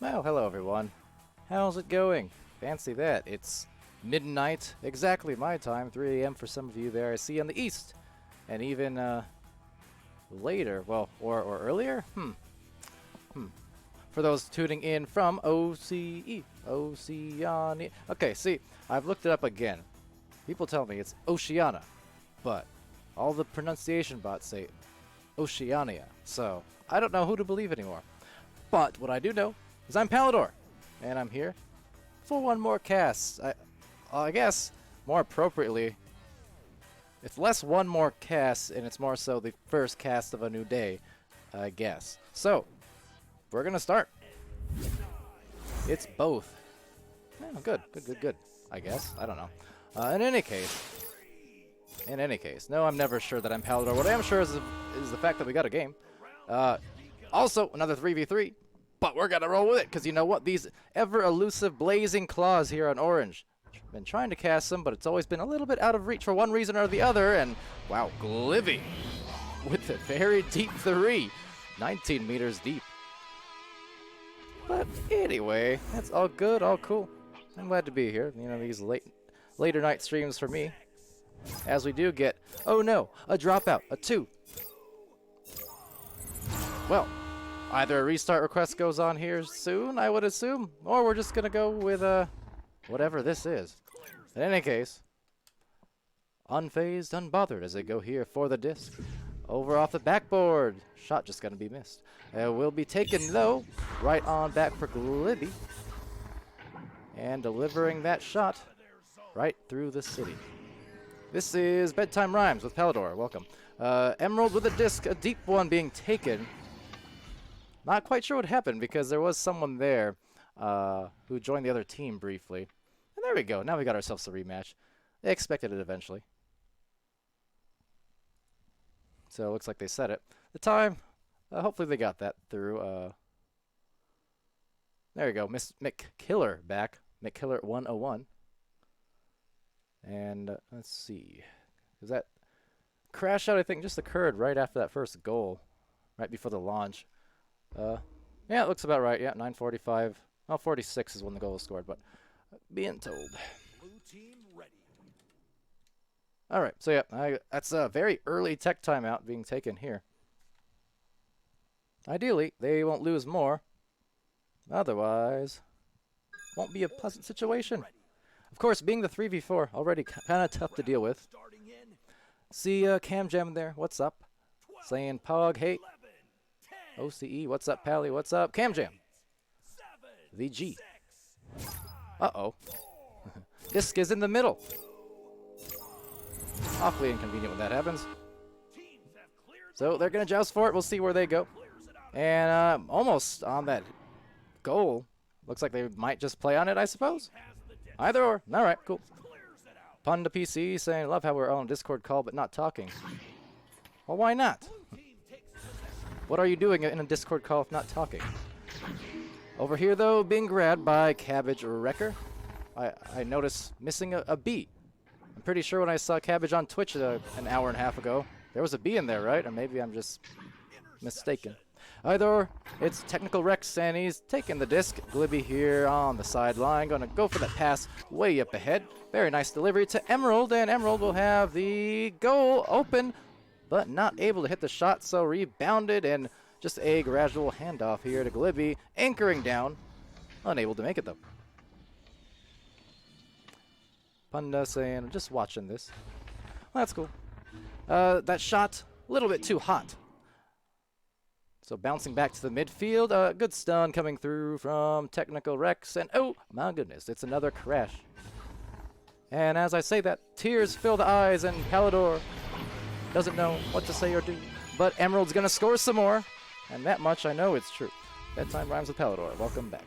Well, hello everyone. How's it going? Fancy that. It's midnight, exactly my time, 3 AM for some of you there I see on the east. And even later, well, or earlier? For those tuning in from Oceania. Okay, see, I've looked it up again. People tell me it's Oceania, but all the pronunciation bots say Oceania, so I don't know who to believe anymore. But what I do know is I'm Palidore, and I'm here for one more cast. I guess, more appropriately, it's less one more cast, and it's more so the first cast of a new day, I guess. So, we're gonna start. It's both. Oh, good, I guess. I don't know. In any case, no, I'm never sure that I'm Palidore. What I am sure is the fact that we got a game. Also, another 3v3. But we're gonna roll with it, because you know what? These ever-elusive blazing claws here on orange. Been trying to cast them, but it's always been a little bit out of reach for one reason or the other, and wow, Glivy with a very deep 3. 19 meters deep. But anyway, that's all good, all cool. I'm glad to be here. You know, these later night streams for me. As we do get, oh no, a dropout, a 2. Well, either a restart request goes on here soon, I would assume, or we're just gonna go with whatever this is. In any case, unfazed, unbothered as they go here for the disc. Over off the backboard. Shot just gonna be missed. Will be taken though, right on back for Glibby. And delivering that shot right through the city. This is Bedtime Rhymes with Palidore. Welcome. Emerald with a disc, a deep one being taken. Not quite sure what happened because there was someone there who joined the other team briefly. And there we go. Now we got ourselves a rematch. They expected it eventually. So it looks like they said it. The time, hopefully they got that through. There we go. Miss McKiller back. McKiller 101. And let's see. Because that crash out, I think, just occurred right after that first goal. Right before the launch. Yeah, it looks about right. Yeah, 9:45. Well, 46 is when the goal was scored, but being told. Blue team ready. All right, so yeah, that's a very early tech timeout being taken here. Ideally, they won't lose more. Otherwise, won't be a pleasant situation. Of course, being the 3v4, already kind of tough to deal with. See Cam Jam there, what's up? Saying Pog, hey. OCE, what's up, Pally? What's up? Cam Jam. The G. Uh-oh. Disc is in the middle. Awfully inconvenient when that happens. So they're going to joust for it. We'll see where they go. And almost on that goal. Looks like they might just play on it, I suppose. Either or. All right, cool. Pun to PC saying, love how we're on a Discord call but not talking. Well, why not? What are you doing in a Discord call if not talking? Over here, though, being grabbed by Cabbage Wrecker. I noticed missing a B. I'm pretty sure when I saw Cabbage on Twitch an hour and a half ago, there was a B in there, right? Or maybe I'm just mistaken. Either or, it's Technical Rex, and he's taking the disc. Glibby here on the sideline, going to go for that pass way up ahead. Very nice delivery to Emerald, and Emerald will have the goal open, but not able to hit the shot, so rebounded, and just a gradual handoff here to Glibby, anchoring down. Unable to make it, though. Punda saying, I'm just watching this. Well, that's cool. That shot, a little bit too hot. So bouncing back to the midfield, good stun coming through from Technical Rex, and oh my goodness, it's another crash. And as I say that, tears fill the eyes, and Palidore doesn't know what to say or do. But Emerald's gonna score some more, and that much I know it's true. Bedtime rhymes with Palidore. Welcome back.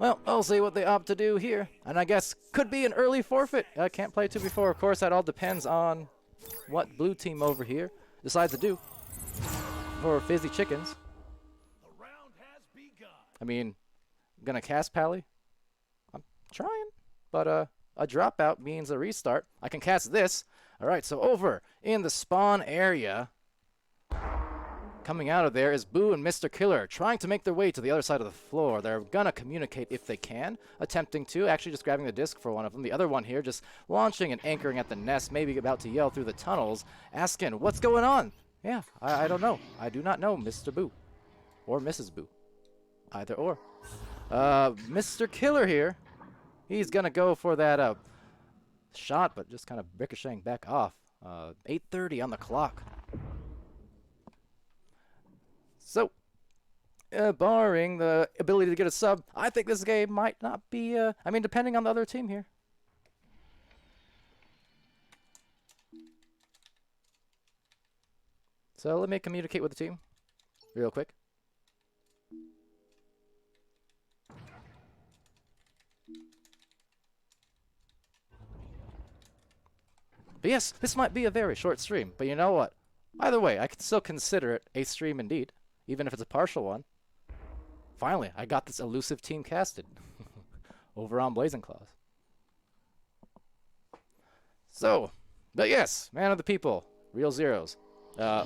Well, I'll see what they opt to do here, and I guess could be an early forfeit. I can't play 2v4. Of course, that all depends on what blue team over here decides to do for Fizzy Chickens. I mean, gonna cast Pally. I'm trying, but a dropout means a restart. I can cast this. All right, so over in the spawn area, coming out of there is Boo and Mr. Killer, trying to make their way to the other side of the floor. They're gonna communicate if they can, attempting to, actually just grabbing the disc for one of them. The other one here just launching and anchoring at the nest, maybe about to yell through the tunnels, asking, what's going on? Yeah, I don't know. I do not know, Mr. Boo. Or Mrs. Boo. Either or. Mr. Killer here, he's gonna go for that shot, but just kind of ricocheting back off. 8:30 on the clock. So, barring the ability to get a sub, I think this game might not be, I mean, depending on the other team here. So let me communicate with the team real quick. But yes, this might be a very short stream, but you know what? Either way, I can still consider it a stream indeed, even if it's a partial one. Finally, I got this elusive team casted over on Blazing Claws. So, but yes, man of the people, real zeros.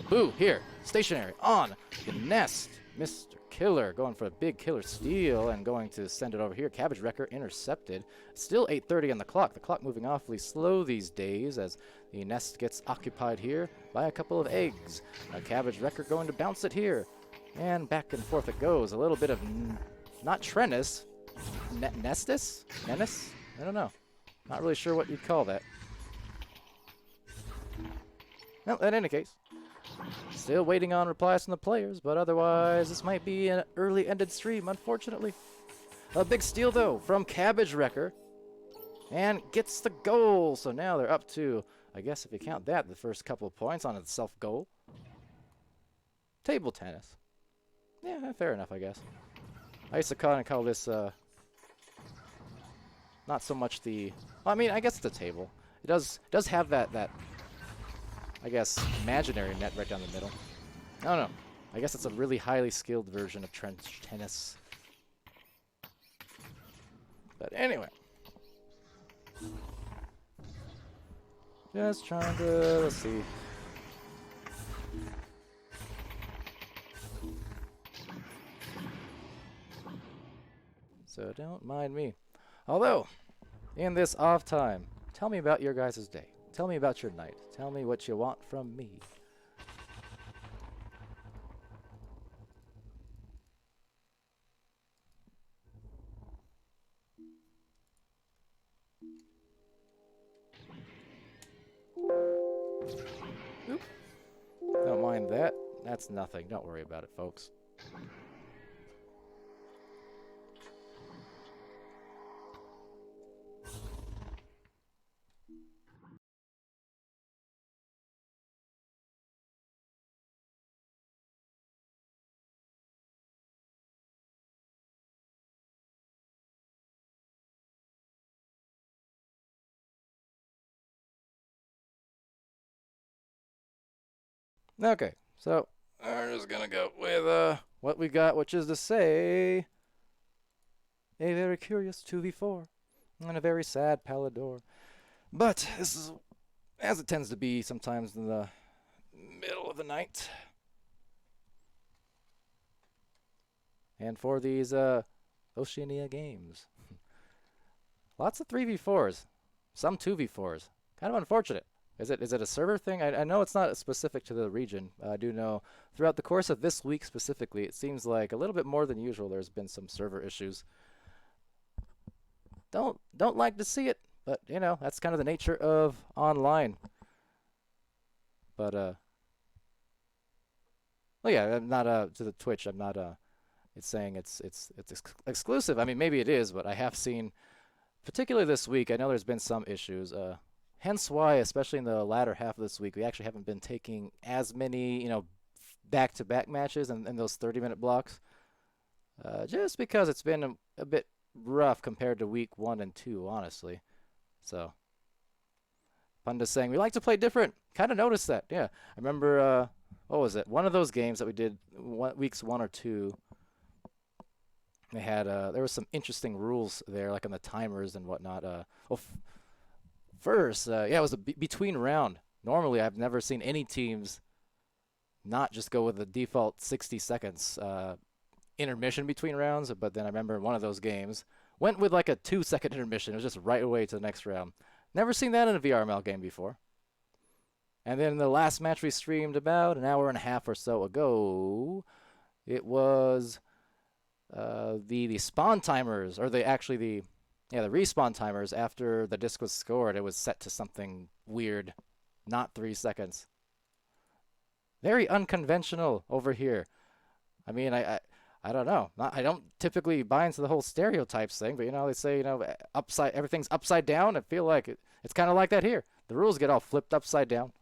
Boo, here, stationary, on the nest. Mr. Killer going for a big killer steal and going to send it over here. Cabbage Wrecker intercepted. Still 8:30 on the clock. The clock moving awfully slow these days as the nest gets occupied here by a couple of eggs. A Cabbage Wrecker going to bounce it here. And back and forth it goes. A little bit of, not Trennis, Nestus? Menace? I don't know. Not really sure what you'd call that. Well, in any case, still waiting on replies from the players, but otherwise this might be an early ended stream, unfortunately. A big steal, though, from Cabbage Wrecker. And gets the goal. So now they're up to, I guess if you count that, the first couple of points on a self-goal. Table tennis. Yeah, fair enough, I guess. I used to call this, not so much the... Well, I mean, I guess it's a table. It does have that I guess, imaginary net right down the middle. I don't know. I guess it's a really highly skilled version of trench tennis. But anyway. Just trying to, let's see. So don't mind me. Although, in this off time, tell me about your guys' day. Tell me about your night. Tell me what you want from me. Oop. Don't mind that. That's nothing. Don't worry about it, folks. Okay, so we're just gonna go with what we got, which is to say a very curious 2v4 and a very sad Palidore. But this is as it tends to be sometimes in the middle of the night. and for these Oceania games. Lots of 3v4s, some 2v4s. Kind of unfortunate. Is it a server thing? I know it's not specific to the region. I do know throughout the course of this week specifically, it seems like a little bit more than usual there's been some server issues. Don't like to see it, but you know, that's kind of the nature of online. But well, yeah, I'm not to the Twitch. I'm not it's saying it's exclusive. I mean, maybe it is, but I have seen, particularly this week, I know there's been some issues. Hence why, especially in the latter half of this week, we actually haven't been taking as many, you know, back-to-back matches in those 30-minute blocks. Just because it's been a bit rough compared to week 1 and 2, honestly. So, Panda's saying, we like to play different. Kind of noticed that, yeah. I remember, what was it? One of those games that we did weeks 1 or 2, they had, there was some interesting rules there, like on the timers and whatnot. Well, first, yeah, it was a between round. Normally, I've never seen any teams not just go with the default 60 seconds intermission between rounds, but then I remember one of those games went with like a 2-second intermission. It was just right away to the next round. Never seen that in a VRML game before. And then the last match we streamed about an hour and a half or so ago, it was the spawn timers, or the respawn timers after the disc was scored. It was set to something weird, not 3 seconds. Very unconventional over here. I mean, I don't know. I don't typically buy into the whole stereotypes thing, but you know, they say, you know, everything's upside down. I feel like it's kind of like that here. The rules get all flipped upside down.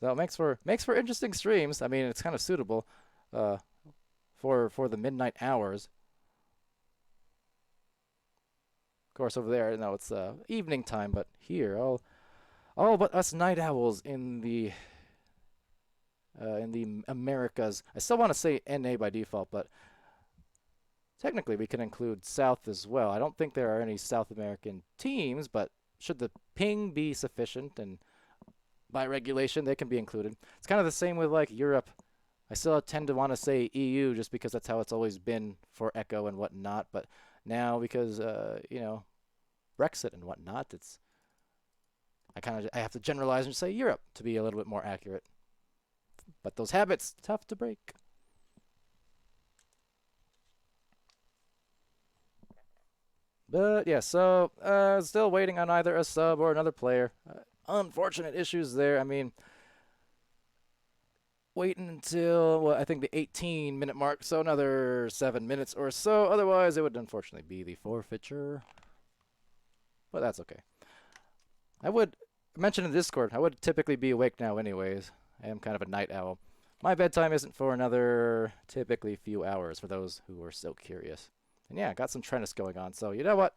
So it makes for interesting streams. I mean, it's kind of suitable for the midnight hours. Of course, over there, no, it's evening time, but here, all but us night owls in the Americas. I still want to say NA by default, but technically we can include South as well. I don't think there are any South American teams, but should the ping be sufficient and by regulation they can be included. It's kind of the same with like Europe. I still tend to want to say EU just because that's how it's always been for Echo and whatnot, but now because you know, Brexit and whatnot, I have to generalize and say Europe to be a little bit more accurate. But those habits, tough to break. But yeah, so still waiting on either a sub or another player. Unfortunate issues there. I mean, waiting until, well, I think the 18-minute mark, so another 7 minutes or so. Otherwise, it would unfortunately be the forfeiture. But that's okay. I would mention in Discord, I would typically be awake now anyways. I am kind of a night owl. My bedtime isn't for another typically few hours for those who are so curious. And yeah, got some Trennis going on, so you know what?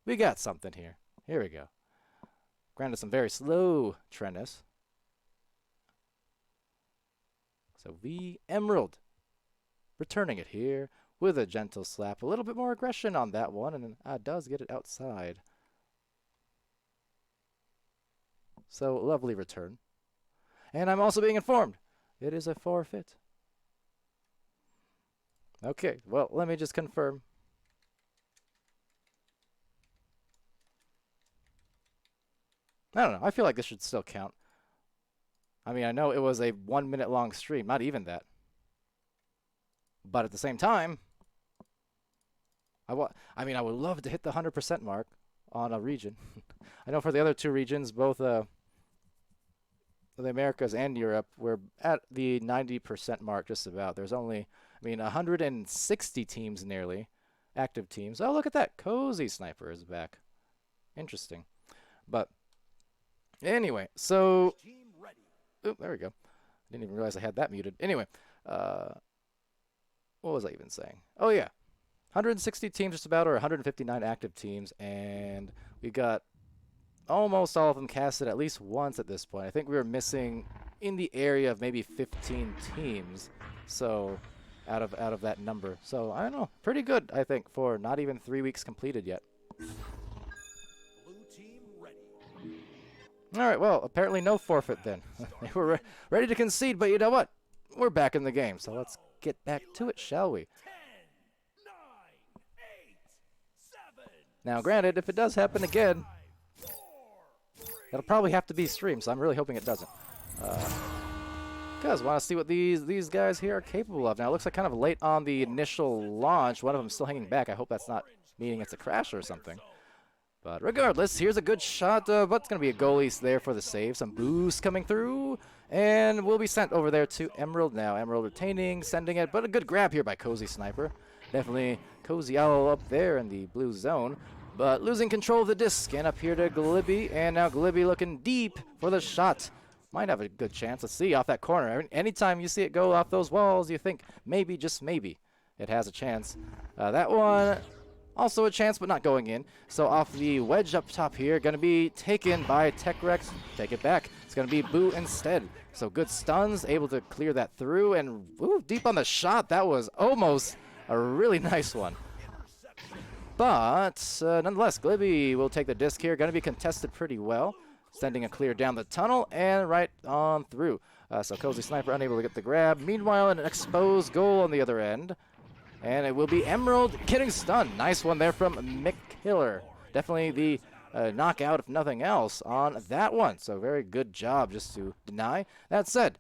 We got something here. Here we go. Granted, some very slow Trennis. So V Emerald. Returning it here with a gentle slap. A little bit more aggression on that one, and does get it outside. So, lovely return. And I'm also being informed it is a forfeit. Okay, well, let me just confirm. I don't know. I feel like this should still count. I mean, I know it was a 1 minute long stream, not even that. But at the same time, I would love to hit the 100% mark on a region. I know for the other two regions, both the Americas and Europe, we're at the 90% mark just about. There's only, 160 teams nearly, active teams. Oh, look at that. Cozy Sniper is back. Interesting. But anyway, so... Oh, there we go. I didn't even realize I had that muted. Anyway, what was I even saying? Oh, yeah. 160 teams just about, or 159 active teams, and we got almost all of them casted at least once at this point. I think we were missing in the area of maybe 15 teams, so out of that number. So, I don't know. Pretty good, I think, for not even 3 weeks completed yet. All right, well, apparently no forfeit then. They were ready to concede, but you know what? we're back in the game. So let's get back to it, shall we? Now, granted, if it does happen again, it'll probably have to be streamed, so I'm really hoping it doesn't. Because I want to see what these guys here are capable of. Now, it looks like kind of late on the initial launch. One of them still hanging back. I hope that's not meaning it's a crash or something. But regardless, here's a good shot. But it's going to be a goalie there for the save. Some boost coming through. And will be sent over there to Emerald now. Emerald retaining, sending it. But a good grab here by Cozy Sniper. Definitely Cozy Owl up there in the blue zone. But losing control of the disc. And up here to Glibby. And now Glibby looking deep for the shot. Might have a good chance. Let's see off that corner. Anytime you see it go off those walls, you think maybe, just maybe, it has a chance. That one, also a chance, but not going in. So off the wedge up top here, going to be taken by Tech-Rex. Take it back. It's going to be Boo instead. So good stuns, able to clear that through. And ooh, deep on the shot. That was almost a really nice one. But nonetheless, Glibby will take the disc here. Going to be contested pretty well. Sending a clear down the tunnel and right on through. So Cozy Sniper unable to get the grab. Meanwhile, an exposed goal on the other end. And it will be Emerald getting stunned. Nice one there from McKiller. Definitely the knockout, if nothing else, on that one. So very good job just to deny. That said,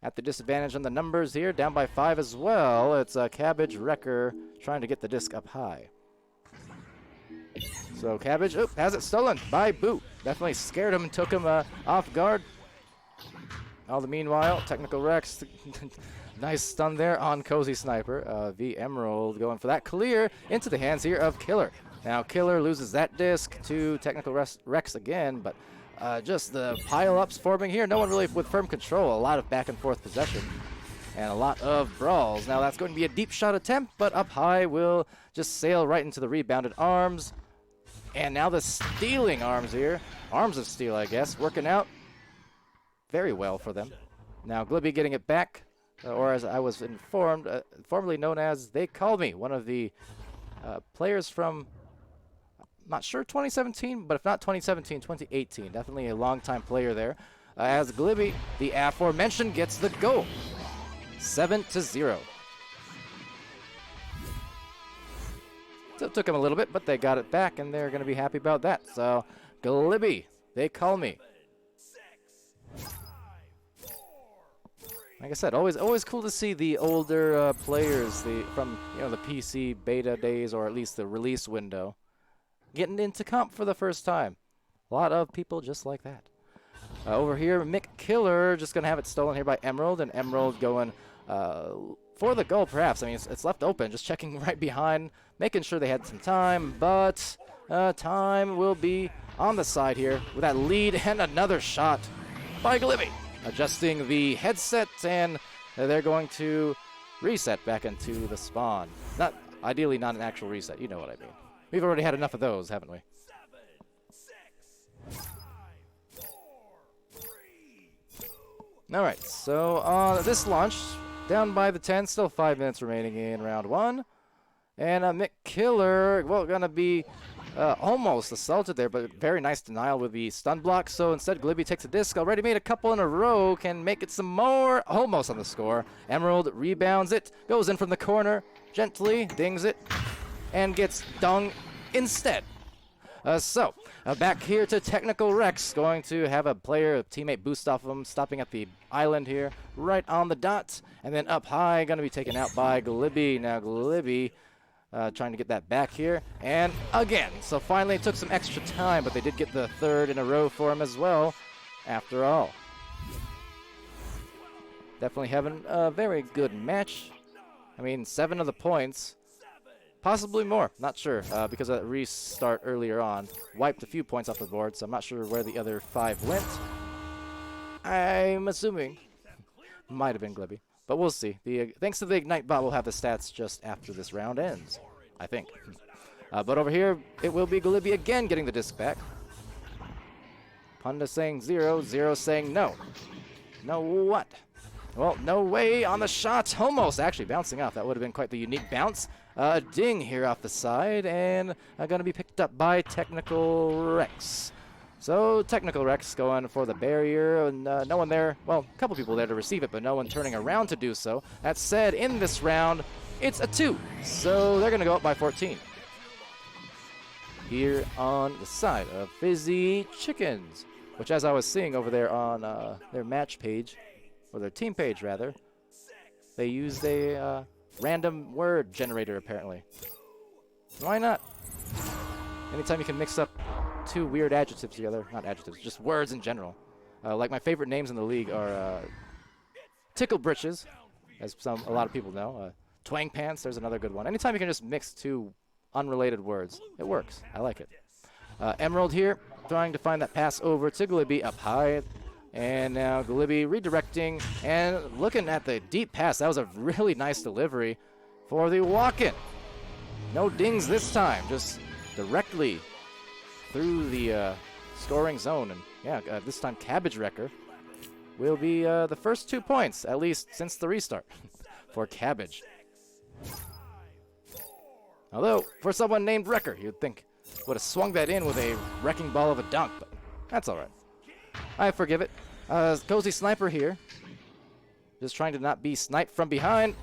at the disadvantage on the numbers here, down by 5 as well. It's Cabbage Wrecker trying to get the disc up high. So Cabbage, has it stolen by Boo. Definitely scared him and took him off guard. All the meanwhile, Technical Rex, nice stun there on Cozy Sniper. The Emerald going for that clear into the hands here of Killer. Now Killer loses that disc to Technical Rex again, but just the pile-ups forming here. No one really with firm control. A lot of back and forth possession and a lot of brawls. Now that's going to be a deep shot attempt, but up high will just sail right into the rebounded arms. And now the stealing arms here. Arms of Steel, I guess, working out very well for them. Now Glibby getting it back, or as I was informed, formerly known as They Called Me, one of the players from, I'm not sure, 2017, but if not 2017, 2018. Definitely a long-time player there. As Glibby, the aforementioned, gets the goal. 7-0. So it took him a little bit, but they got it back, and they're going to be happy about that. So, Glibby, They Call Me. Like I said, always cool to see the older players from the PC beta days, or at least the release window, getting into comp for the first time. A lot of people just like that. Over here, McKiller just going to have it stolen here by Emerald, and Emerald going for the goal, perhaps. I mean, it's left open, just checking right behind, making sure they had some time, but time will be on the side here with that lead and another shot by Glibby. Adjusting the headset, and they're going to reset back into the spawn. Ideally not an actual reset, you know what I mean. We've already had enough of those, haven't we? Alright, so this launch, down by the 10, still 5 minutes remaining in round 1. And McKiller, well, going to be almost assaulted there, but very nice denial with the stun block. So instead, Glibby takes a disc, already made a couple in a row, can make it some more, almost on the score. Emerald rebounds it, goes in from the corner, gently dings it, and gets dung instead. Back here to Technical Rex, going to have a teammate boost off of him, stopping at the island here, right on the dot, and then up high, going to be taken out by Glibby. Now Glibby trying to get that back here, and again, so finally it took some extra time, but they did get the third in a row for him as well, after all. Definitely having a very good match. I mean, 7 of the points. Possibly more, not sure, because of that restart earlier on. Wiped a few points off the board, so I'm not sure where the other 5 went. I'm assuming might have been Glibby, but we'll see. Thanks to the Ignite bot, we'll have the stats just after this round ends, I think. But over here, it will be Glibby again getting the disc back. Punda saying 0, 0 saying no. No what? Well, no way on the shot. Almost actually bouncing off. That would have been quite the unique bounce. A ding here off the side, and going to be picked up by Technical Rex. So Technical Rex going for the barrier, and no one there. Well, a couple people there to receive it, but no one turning around to do so. That said, in this round, it's a 2. So they're going to go up by 14. Here on the side of Fizzy Chickens, which as I was seeing over there on their match page, or their team page rather, they used a random word generator apparently. Why not? Anytime you can mix up 2 weird adjectives together, not adjectives, just words in general. Like my favorite names in the league are Tickle Britches, as a lot of people know. Twang Pants, there's another good one. Anytime you can just mix 2 unrelated words, it works. I like it. Emerald here, trying to find that pass over to Glibby up high. And now Glibby redirecting and looking at the deep pass. That was a really nice delivery for the walk-in. No dings this time, just directly through the scoring zone. And yeah, this time Cabbage Wrecker will be the first 2 points, at least since the restart, for Cabbage. Although, for someone named Wrecker, you'd think would have swung that in with a wrecking ball of a dunk, but that's all right. I forgive it. Cozy Sniper here. Just trying to not be sniped from behind.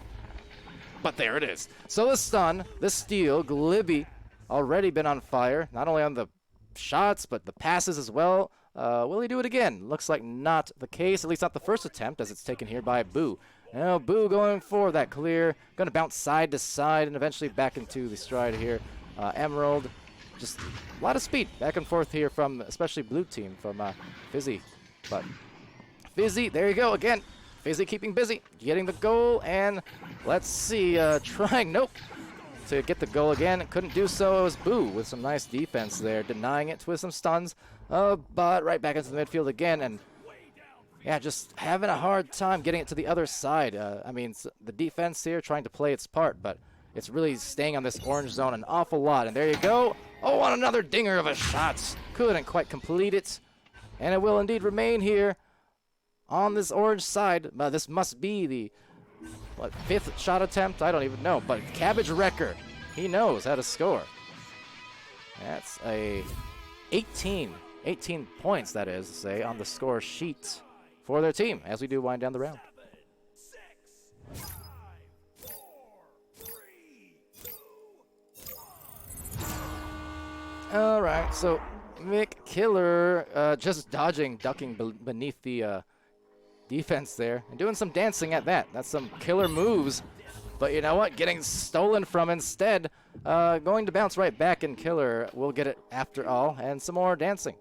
But there it is. So the stun, the steal, Glibby already been on fire. Not only on the shots, but the passes as well. Will he do it again? Looks like not the case. At least not the first attempt, as it's taken here by Boo. Now Boo going for that clear. Going to bounce side to side and eventually back into the stride here. Emerald. Just a lot of speed back and forth here from especially blue team from Fizzy. But Fizzy, there you go again. Fizzy keeping busy, getting the goal, and let's see, trying, nope, to get the goal again. Couldn't do so. It was Boo with some nice defense there, denying it with some stuns. But right back into the midfield again, and yeah, just having a hard time getting it to the other side. I mean, the defense here trying to play its part, but it's really staying on this orange zone an awful lot. And there you go. Oh, on another dinger of a shot. Couldn't quite complete it. And it will indeed remain here on this orange side. But this must be the, what, 5th shot attempt? I don't even know. But Cabbage Wrecker, he knows how to score. That's a 18 points, that is to say, on the score sheet for their team as we do wind down the round. All right, so Mick Killer just ducking beneath the defense there and doing some dancing at that. That's some killer moves. But you know what? Getting stolen from instead. Going to bounce right back, and Killer will get it after all. And some more dancing.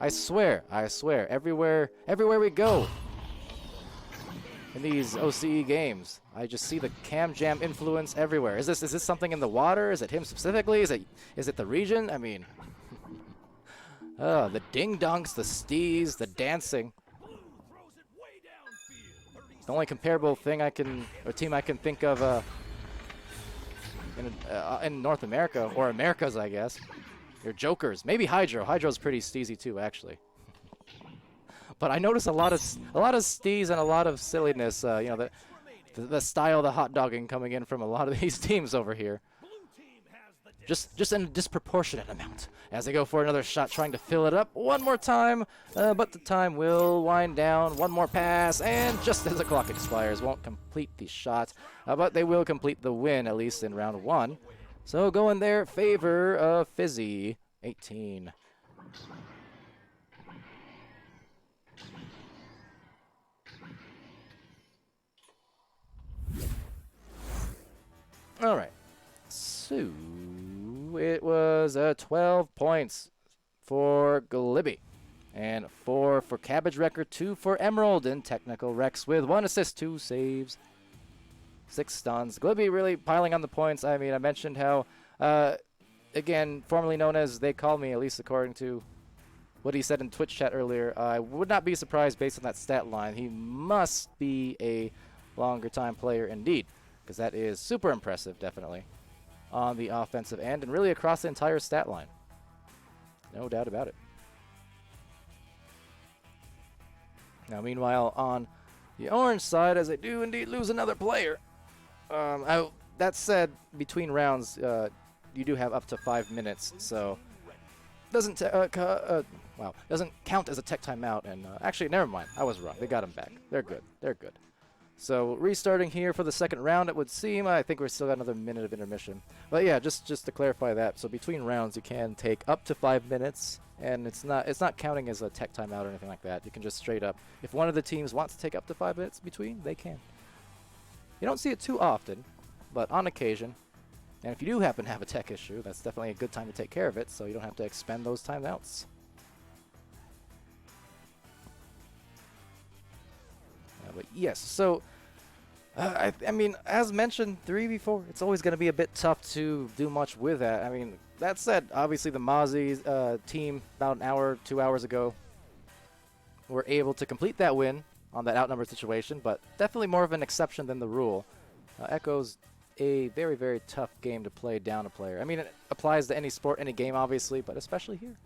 I swear, everywhere we go in these OCE games, I just see the Cam Jam influence everywhere. Is this something in the water? Is it him specifically? Is it the region? I mean, the ding donks, the stees, the dancing. The only comparable thing team I can think of in North America, or Americas, I guess. Your Jokers, maybe Hydro. Hydro's pretty steezy too, actually. But I notice a lot of steez and a lot of silliness. You know, the style of the hot dogging coming in from a lot of these teams over here. Just in a disproportionate amount as they go for another shot, trying to fill it up one more time. But the time will wind down. One more pass, and just as the clock expires, won't complete the shot. But they will complete the win, at least in round 1. So go in their favor of Fizzy, 18. All right. So it was 12 points for Glibby, and 4 for Cabbage Wrecker, 2 for Emerald, and Technical Rex with 1 assist, 2 saves, 6 stuns. Glibby really piling on the points. I mean, I mentioned how, again, formerly known as They Call Me, at least according to what he said in Twitch chat earlier, I would not be surprised based on that stat line. He must be a longer time player indeed, because that is super impressive, definitely, on the offensive end and really across the entire stat line. No doubt about it. Now, meanwhile, on the orange side, as they do indeed lose another player, that said, between rounds, you do have up to 5 minutes, so doesn't doesn't count as a tech timeout. And actually, never mind. I was wrong. They got him back. They're good. They're good. So restarting here for the second round, it would seem. I think we're still got another minute of intermission. But yeah, just to clarify that. So between rounds, you can take up to 5 minutes, and it's not counting as a tech timeout or anything like that. You can just straight up, if one of the teams wants to take up to 5 minutes between, they can. You don't see it too often, but on occasion. And if you do happen to have a tech issue, that's definitely a good time to take care of it, so you don't have to expend those timeouts. But yes, so I mean, as mentioned 3v4, it's always going to be a bit tough to do much with that. I mean, that said, obviously the Mozzie team about an hour, 2 hours ago were able to complete that win on that outnumbered situation, but definitely more of an exception than the rule. Echo's a very, very tough game to play down a player. I mean, it applies to any sport, any game, obviously, but especially here.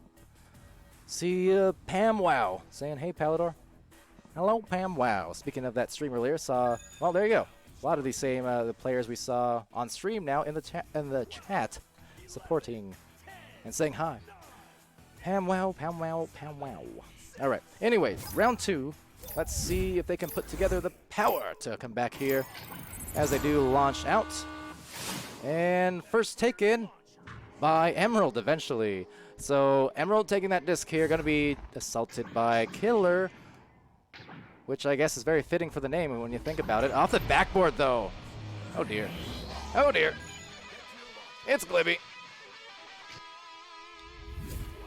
See Pam Wow saying, hey, Palidore. Hello, Pam Wow. Speaking of that stream earlier, well, there you go. A lot of these same the players we saw on stream now in the chat supporting and saying hi. Pam Wow, Pam Wow, Pam Wow. All right. Anyways, round 2. Let's see if they can put together the power to come back here as they do launch out. And first taken by Emerald eventually. So Emerald taking that disc here, going to be assaulted by Killer, which I guess is very fitting for the name when you think about it. Off the backboard, though. Oh, dear. Oh, dear. It's Glibby.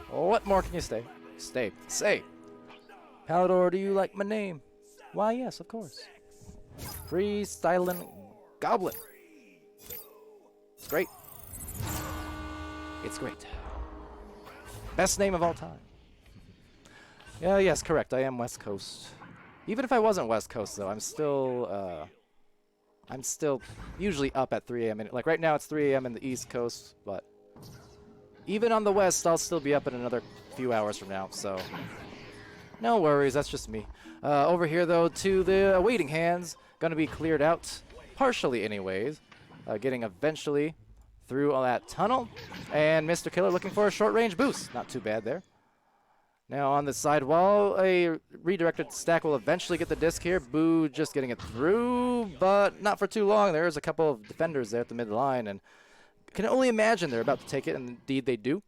What more can you say? Say. Palidore, do you like my name? Why, yes, of course. Freestyling Goblin. It's great. It's great. Best name of all time. Yeah, yes, correct. I am West Coast. Even if I wasn't West Coast, though, I'm still usually up at 3 a.m. Like right now, it's 3 a.m. in the East Coast, but even on the West, I'll still be up in another few hours from now. So no worries, that's just me. Over here, though, to the waiting hands, gonna be cleared out partially, anyways. Getting eventually through all that tunnel, and Mr. Killer looking for a short-range boost. Not too bad there. Now on the side wall, a redirected stack will eventually get the disc here. Boo just getting it through, but not for too long. There's a couple of defenders there at the midline, and can only imagine they're about to take it, and indeed they do.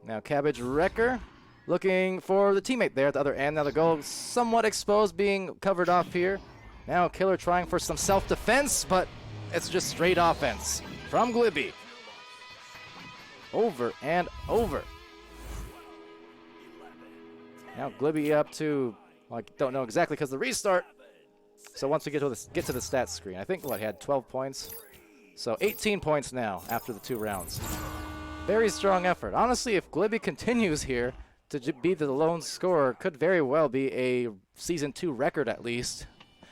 Now Cabbage Wrecker looking for the teammate there at the other end. Now the goal somewhat exposed, being covered off here. Now Killer trying for some self-defense, but it's just straight offense from Glibby. Over and over. Now Glibby up to, well, I don't know exactly because the restart. So once we get to the stats screen, I think he had 12 points. So 18 points now after the 2 rounds. Very strong effort. Honestly, if Glibby continues here to be the lone scorer, could very well be a Season 2 record at least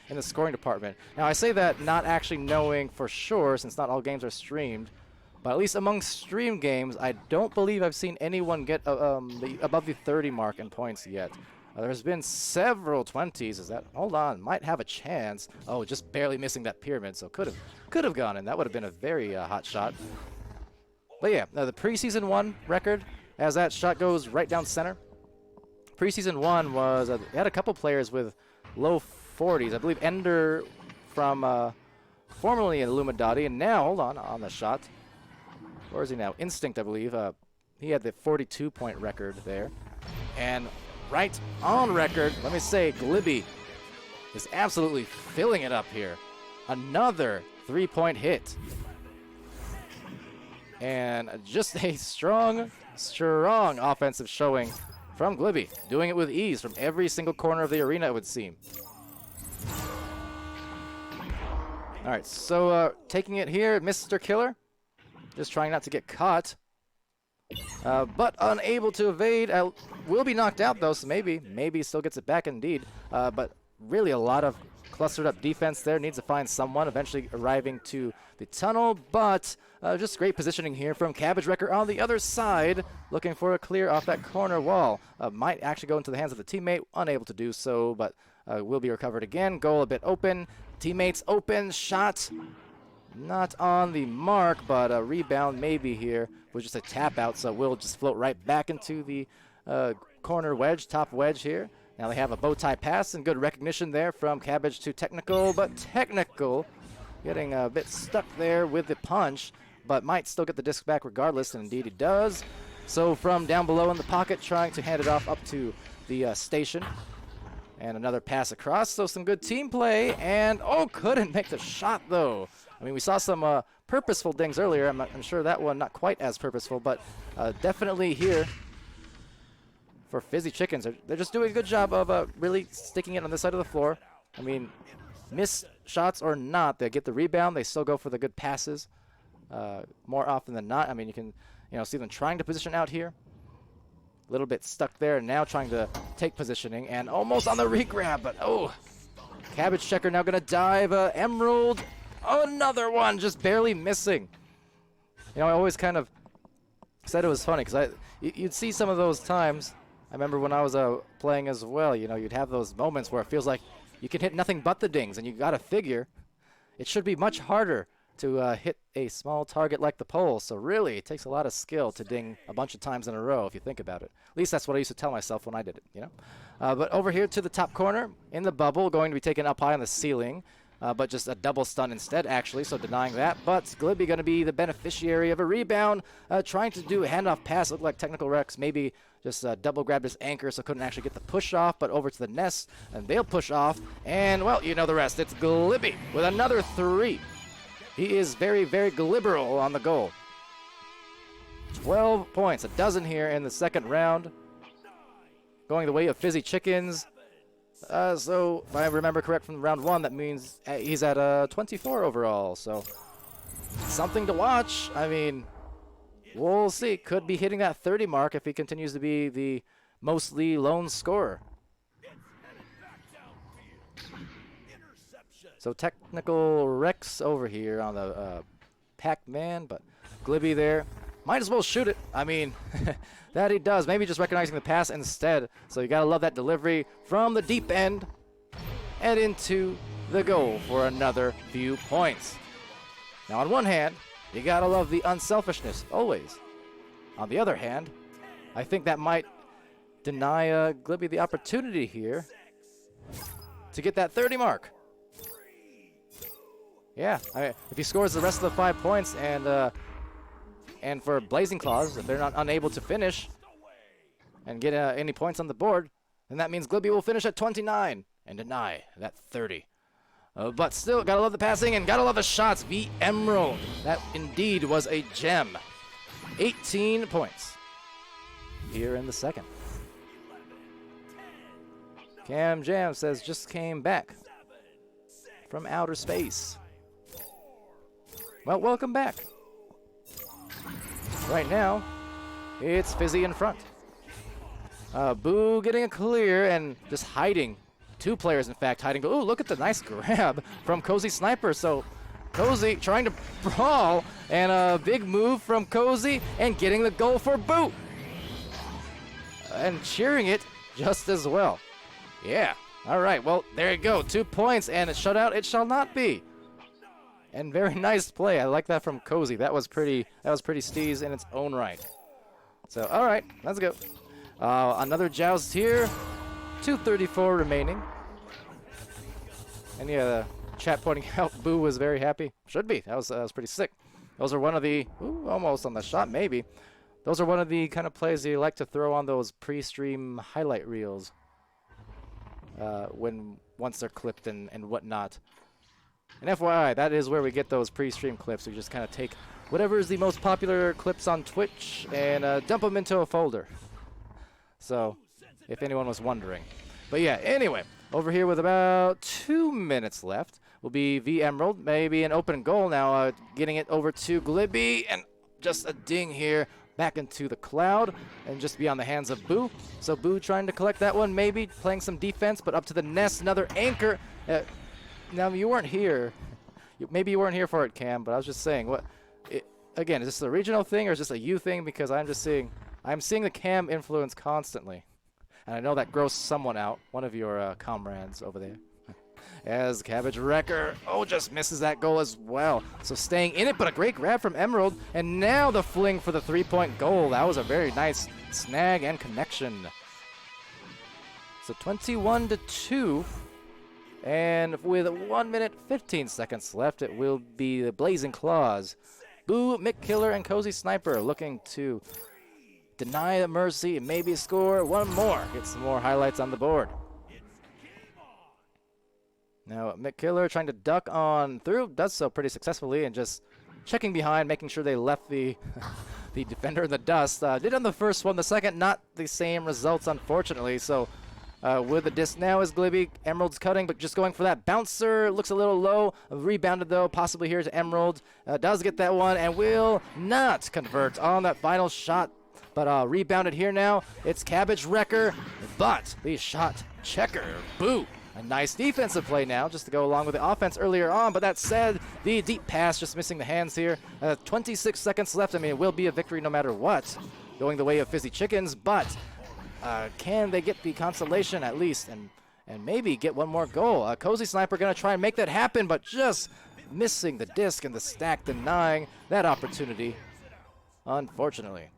in the scoring department. Now I say that not actually knowing for sure, since not all games are streamed. But at least among stream games, I don't believe I've seen anyone get above the 30 mark in points yet. There's been several 20s. Hold on, might have a chance. Oh, just barely missing that pyramid, so could have gone in. That would have been a very hot shot. But yeah, the preseason 1 record, as that shot goes right down center. Preseason 1 was they had a couple players with low 40s. I believe Ender from formerly Illuminati, and now hold on the shot. Where is he now? Instinct, I believe. He had the 42-point record there. And right on record, let me say, Glibby is absolutely filling it up here. Another 3-point hit. And just a strong offensive showing from Glibby. Doing it with ease from every single corner of the arena, it would seem. All right, so taking it here, Mr. Killer. Just trying not to get caught. But unable to evade. Will be knocked out, though, so maybe still gets it back indeed. But really a lot of clustered up defense there. Needs to find someone eventually arriving to the tunnel. But just great positioning here from Cabbage Wrecker on the other side. Looking for a clear off that corner wall. Might actually go into the hands of the teammate. Unable to do so, but will be recovered again. Goal a bit open. Teammates open. Shot. Not on the mark, but a rebound maybe here was just a tap out, so we'll just float right back into the corner wedge, top wedge here. Now they have a bow tie pass and good recognition there from Cabbage to Technical, but Technical getting a bit stuck there with the punch, but might still get the disc back regardless, and indeed he does. So from down below in the pocket, trying to hand it off up to the station. And another pass across, so some good team play, and couldn't make the shot though. I mean, we saw some purposeful dings earlier. I'm sure that one not quite as purposeful, but definitely here for Fizzy Chickens. They're just doing a good job of really sticking it on this side of the floor. I mean, miss shots or not, they get the rebound. They still go for the good passes more often than not. I mean, you can see them trying to position out here. A little bit stuck there, and now trying to take positioning, and almost on the regrab, but Cabbage Checker now going to dive. Emerald, another one, just barely missing. I always kind of said it was funny because you'd see some of those times. I remember when I was playing as well, you'd have those moments where it feels like you can hit nothing but the dings, and you got to figure it should be much harder to hit a small target like the pole. So really, it takes a lot of skill to ding a bunch of times in a row if you think about it. At least that's what I used to tell myself when I did it, But over here to the top corner, in the bubble, going to be taken up high on the ceiling. But just a double stun instead, actually, so denying that. But Glibby going to be the beneficiary of a rebound, trying to do a handoff pass. Looked like Technical Rex maybe just double grabbed his anchor, so couldn't actually get the push off, but over to the nest, and they'll push off. And, well, you know the rest. It's Glibby with another 3. He is very, very glibberal on the goal. 12 points, a dozen here in the second round. Going the way of Fizzy Chickens. So if I remember correct from round 1, that means he's at 24 overall. So something to watch. I mean, we'll see. Could be hitting that 30 mark if he continues to be the mostly lone scorer. So Technical Rex over here on the Pac-Man, but Glibby there. Might as well shoot it. I mean, that he does. Maybe just recognizing the pass instead. So you got to love that delivery from the deep end and into the goal for another few points. Now, on one hand, you got to love the unselfishness, always. On the other hand, I think that might deny Glibby the opportunity here to get that 30 mark. Yeah, if he scores the rest of the 5 points and for Blazing Claws, if they're not unable to finish and get any points on the board, then that means Glibby will finish at 29 and deny that 30. But still, gotta love the passing and gotta love the shots. VRML, that indeed was a gem. 18 points here in the second. Cam Jam says just came back from outer space. Well, welcome back. Right now, it's Fizzy in front. Boo getting a clear and just hiding. 2 players, in fact, hiding. Ooh, look at the nice grab from Cozy Sniper. So Cozy trying to brawl, and a big move from Cozy and getting the goal for Boo. And cheering it just as well. Yeah, all right, well, there you go. 2 points and a shutout it shall not be. And very nice play. I like that from Cozy. That was pretty steez in its own right. So, all right, let's go. Another joust here. 2:34 remaining. And yeah, the chat pointing out Boo was very happy. Should be. That was pretty sick. Those are one of the almost on the shot maybe. Those are one of the kind of plays you like to throw on those pre-stream highlight reels. Once they're clipped and whatnot. And FYI, that is where we get those pre-stream clips. We just kind of take whatever is the most popular clips on Twitch and dump them into a folder. So, if anyone was wondering. But yeah, anyway, over here with about 2 minutes left will be VRML. Maybe an open goal now, getting it over to Glibby, and just a ding here back into the cloud and just be on the hands of Boo. So Boo trying to collect that one, maybe playing some defense, but up to the nest, another anchor. Now, you weren't here. Maybe you weren't here for it, Cam, but I was just saying, again, is this a regional thing or is this a you thing? Because I'm seeing the Cam influence constantly. And I know that grossed someone out, one of your comrades over there. as Cabbage Wrecker, just misses that goal as well. So staying in it, but a great grab from Emerald, and now the fling for the 3-point goal. That was a very nice snag and connection. So 21-2, and with 1 minute 15 seconds left, it will be the Blazing Claws. Boo, Mick Killer, and Cozy Sniper looking to deny the mercy and maybe score one more. Get some more highlights on the board. Now, Mick Killer trying to duck on through, does so pretty successfully, and just checking behind, making sure they left the the defender in the dust. Did on the first one, the second, not the same results, unfortunately. So, with the disc now is Glibby. Emerald's cutting, but just going for that bouncer. Looks a little low. Rebounded, though, possibly here to Emerald. Does get that one, and will not convert on that final shot. But rebounded here now. It's Cabbage Wrecker, but the shot checker. Boo. A nice defensive play now, just to go along with the offense earlier on. But that said, the deep pass just missing the hands here. 26 seconds left. I mean, it will be a victory no matter what, going the way of Fizzy Chickens. But can they get the consolation at least and maybe get one more goal? Cozy Sniper going to try and make that happen, but just missing the disc and the stack, denying that opportunity, unfortunately.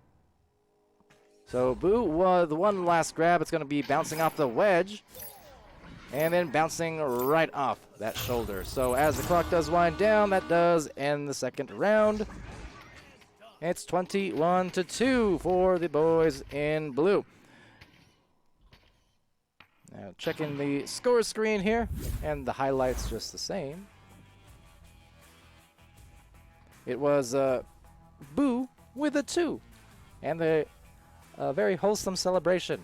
So Boo, the one last grab, it's going to be bouncing off the wedge. And then bouncing right off that shoulder. So as the clock does wind down, that does end the second round. It's 21-2 for the boys in blue. Now checking the score screen here, and the highlights just the same. It was Boo with a 2, and a very wholesome celebration.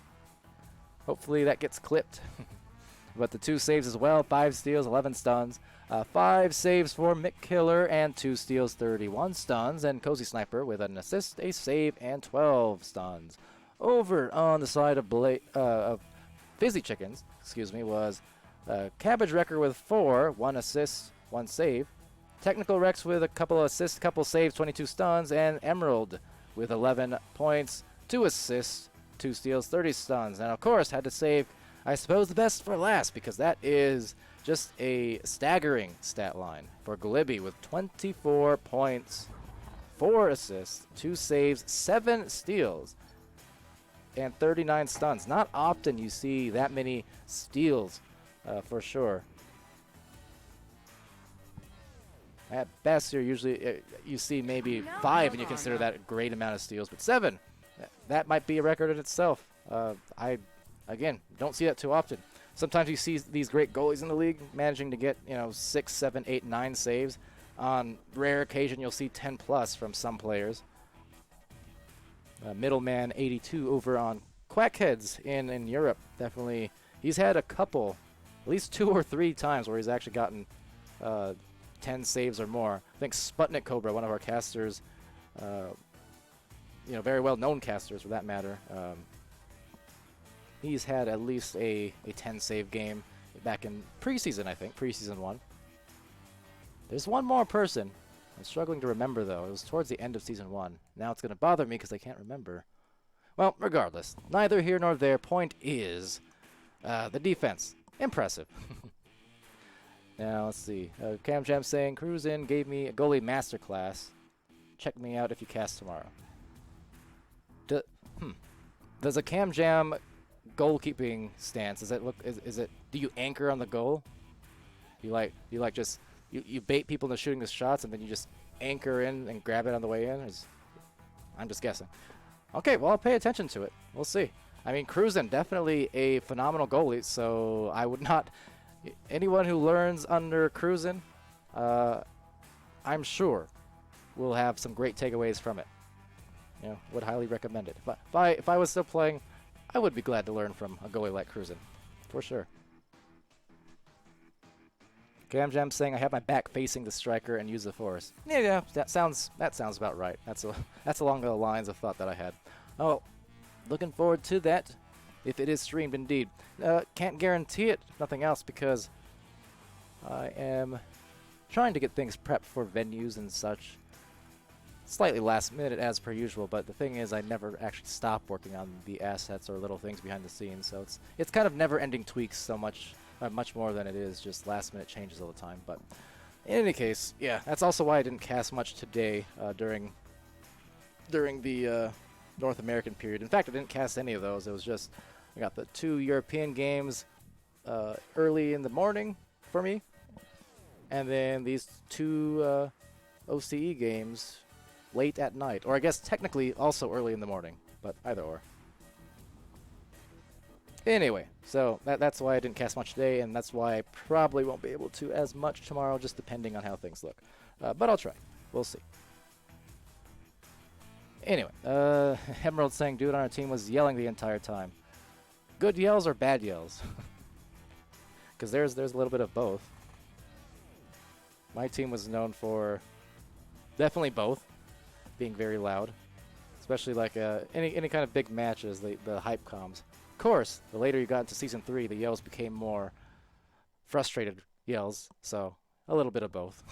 Hopefully that gets clipped. But the 2 saves as well, 5 steals, 11 stuns. 5 saves for Mick Killer and 2 steals, 31 stuns. And Cozy Sniper with an assist, a save, and 12 stuns. Over on the side of Fizzy Chickens, was Cabbage Wrecker with 4, 1 assist, 1 save. Technical Rex with a couple of assists, couple saves, 22 stuns. And Emerald with 11 points, 2 assists, 2 steals, 30 stuns. And of course, had to save, I suppose, the best for last, because that is just a staggering stat line for Glibby with 24 points, 4 assists, 2 saves, 7 steals, and 39 stuns. Not often you see that many steals, for sure. At best, you're usually you see maybe 5, and you consider that a great amount of steals, but 7, that might be a record in itself. Again, don't see that too often. Sometimes you see these great goalies in the league managing to get, 6, 7, 8, 9 saves. On rare occasion, you'll see 10 plus from some players. Middleman 82 over on Quackheads in Europe. Definitely, he's had a couple, at least 2 or 3 times where he's actually gotten 10 saves or more. I think Sputnik Cobra, one of our casters, very well-known casters for that matter, he's had at least a 10-save game back in preseason, I think, preseason 1. There's one more person. I'm struggling to remember, though. It was towards the end of season 1. Now it's going to bother me because I can't remember. Well, regardless, neither here nor there. Point is the defense. Impressive. Now, let's see. Cam Jam saying, Cruise In gave me a goalie masterclass. Check me out if you cast tomorrow. Does a Cam Jam goalkeeping stance, does it look, is it, do you anchor on the goal? You bait people into shooting the shots and then you just anchor in and grab it on the way in? I'm just guessing. Okay, well, I'll pay attention to it. We'll see. I mean, Cruisin', definitely a phenomenal goalie, so I would not, anyone who learns under Cruisin', I'm sure will have some great takeaways from it. Would highly recommend it. But if I was still playing, I would be glad to learn from a goalie like Cruisin', for sure. Cam Jam saying I have my back facing the striker and use the force. Yeah, that sounds about right. That's along the lines of thought that I had. Oh, looking forward to that, if it is streamed indeed. Can't guarantee it, if nothing else, because I am trying to get things prepped for venues and such. Slightly last minute as per usual, but the thing is I never actually stop working on the assets or little things behind the scenes, so it's kind of never-ending tweaks so much much more than it is just last-minute changes all the time. But in any case, yeah, that's also why I didn't cast much today during the North American period. In fact, I didn't cast any of those. It was just I got the 2 European games early in the morning for me, and then these 2 OCE games late at night, or I guess technically also early in the morning, but either or. Anyway, so that's why I didn't cast much today, and that's why I probably won't be able to as much tomorrow, just depending on how things look. But I'll try. We'll see. Anyway, Emerald saying dude on our team was yelling the entire time. Good yells or bad yells? Because there's a little bit of both. My team was known for definitely both, being very loud, especially like any kind of big matches, the hype comms. Of course, the later you got into Season 3, the yells became more frustrated yells, so a little bit of both.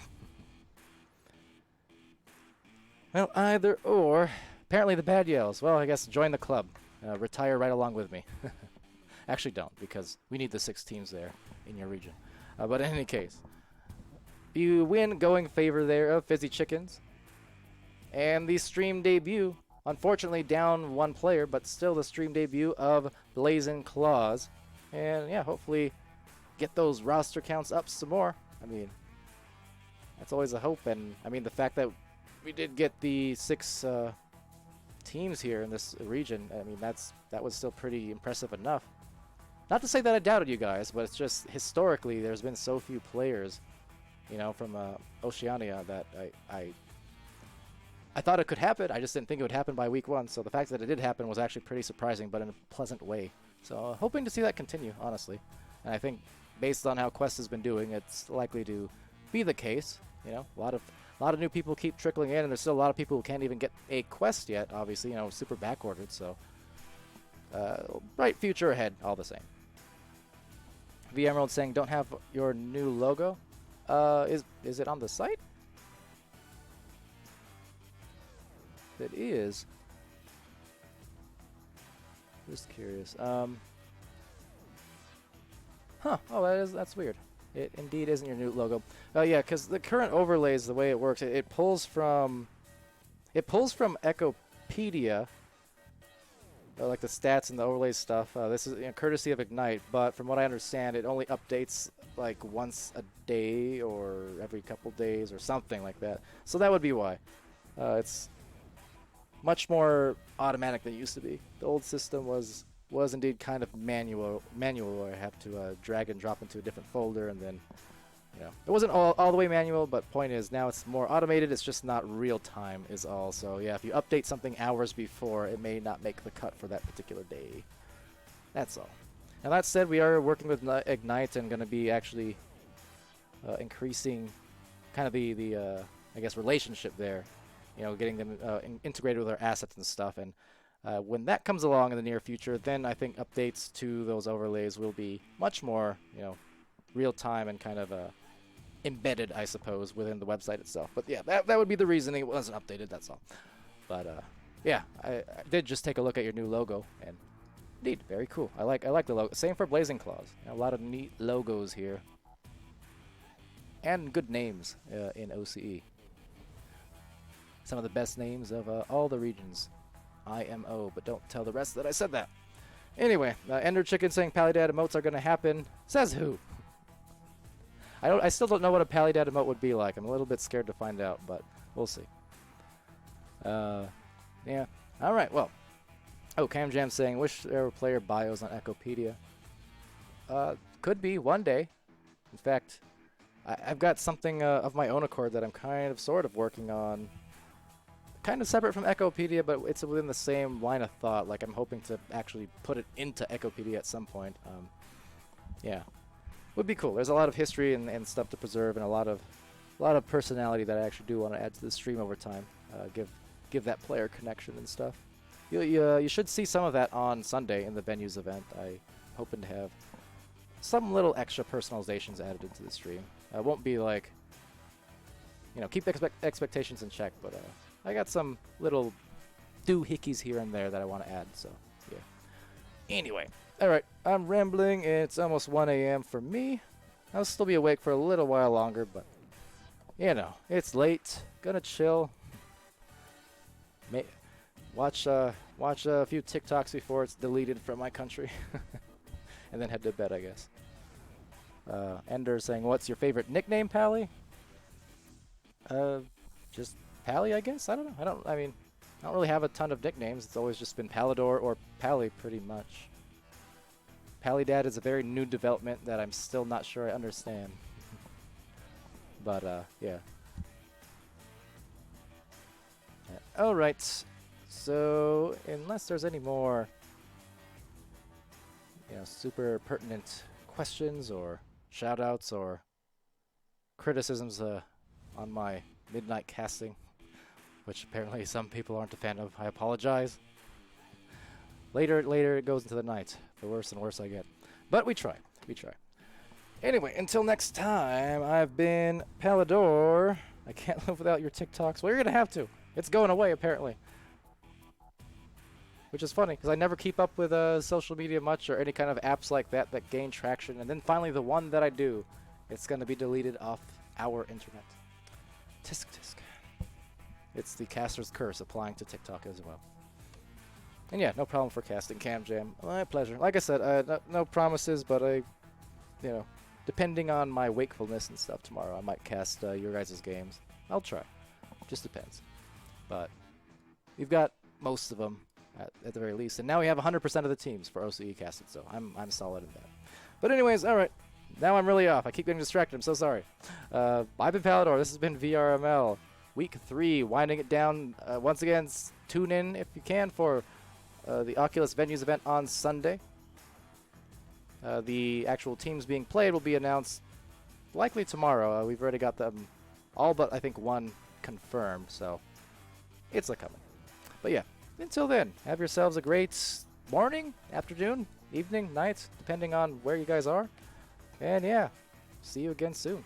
Well, either or. Apparently the bad yells. Well, I guess join the club. Retire right along with me. Actually don't, because we need the 6 teams there in your region. But in any case, you win going favor there of Fizzy Chickens. And the stream debut, unfortunately down 1 player, but still the stream debut of Blazing Claws. And yeah, hopefully get those roster counts up some more. I mean, that's always a hope. And I mean, the fact that we did get the 6 teams here in this region, I mean, that was still pretty impressive enough. Not to say that I doubted you guys, but it's just historically there's been so few players, you know, from Oceania that I thought it could happen. I just didn't think it would happen by week 1. So the fact that it did happen was actually pretty surprising, but in a pleasant way. So hoping to see that continue, honestly. And I think based on how Quest has been doing, it's likely to be the case. You know, a lot of new people keep trickling in, and there's still a lot of people who can't even get a quest yet, obviously, you know, super backordered, so bright future ahead all the same. VRML saying, don't have your new logo. Is it on the site? It is. Just curious. Huh. Oh, that's weird. It indeed isn't your new logo. Oh yeah, because the current overlays, the way it works, it pulls from Echopedia, like the stats and the overlays stuff. This is courtesy of Ignite, but from what I understand, it only updates like once a day or every couple days or something like that. So that would be why. It's much more automatic than it used to be. The old system was indeed kind of manual where I have to drag and drop into a different folder, and then, you know, it wasn't all the way manual, but point is now it's more automated. It's just not real time is all. So yeah, if you update something hours before, it may not make the cut for that particular day. That's all. Now that said, we are working with Ignite and going to be actually increasing kind of the I guess relationship there. You know, getting them integrated with our assets and stuff. And when that comes along in the near future, then I think updates to those overlays will be much more, you know, real time and kind of embedded, I suppose, within the website itself. But yeah, that would be the reasoning it wasn't updated. That's all. But yeah, I did just take a look at your new logo, and indeed, very cool. I like the logo. Same for Blazing Claws. You know, a lot of neat logos here, and good names in OCE. Some of the best names of all the regions. IMO, but don't tell the rest that I said that. Anyway, Ender Chicken saying Palidore emotes are going to happen. Says who? I still don't know what a Palidore emote would be like. I'm a little bit scared to find out, but we'll see. Yeah. All right, well. Oh, Cam Jam saying, wish there were player bios on Echopedia. Could be one day. In fact, I've got something of my own accord that I'm kind of sort of working on. Kind of separate from Echopedia, but it's within the same line of thought. Like, I'm hoping to actually put it into Echopedia at some point. Yeah, would be cool. There's a lot of history and stuff to preserve, and a lot of personality that I actually do want to add to the stream over time. Give that player connection and stuff. You should see some of that on Sunday in the venues event. I'm hoping to have some little extra personalizations added into the stream. Won't be like, you know, keep expectations in check, but I got some little doohickeys here and there that I want to add, so yeah. Anyway, Alright, I'm rambling. It's almost 1 a.m. for me. I'll still be awake for a little while longer, but you know, it's late. Gonna chill. Watch a few TikToks before it's deleted from my country, and then head to bed, I guess. Ender saying, "What's your favorite nickname, Pally?" Just Pally, I guess. I don't know. I mean, I don't really have a ton of nicknames. It's always just been Palidore or Pally, pretty much. Palidad is a very new development that I'm still not sure I understand. But yeah. All right. So, unless there's any more, you know, super pertinent questions or shoutouts or criticisms on my midnight casting, which apparently some people aren't a fan of, I apologize. Later it goes into the night. The worse and worse I get. But we try. Anyway, until next time, I've been Palidore. I can't live without your TikToks. Well, you're going to have to. It's going away, apparently. Which is funny, because I never keep up with social media much or any kind of apps like that that gain traction. And then finally, the one that I do, it's going to be deleted off our internet. Tisk tisk. It's the caster's curse applying to TikTok as well. And yeah, no problem for casting Cam Jam. My pleasure. Like I said, no promises, but you know, depending on my wakefulness and stuff tomorrow, I might cast your guys' games. I'll try. Just depends. But we've got most of them at the very least, and now we have 100% of the teams for OCE casted, so I'm solid in that. But anyways, all right. Now I'm really off. I keep getting distracted. I'm so sorry. I've been Palidore. This has been VRML. Week 3, winding it down. Once again, tune in if you can for the Oculus Venues event on Sunday. The actual teams being played will be announced likely tomorrow. We've already got them all but I think one confirmed, so it's a coming. But yeah, until then, have yourselves a great morning, afternoon, evening, night, depending on where you guys are. And yeah, see you again soon.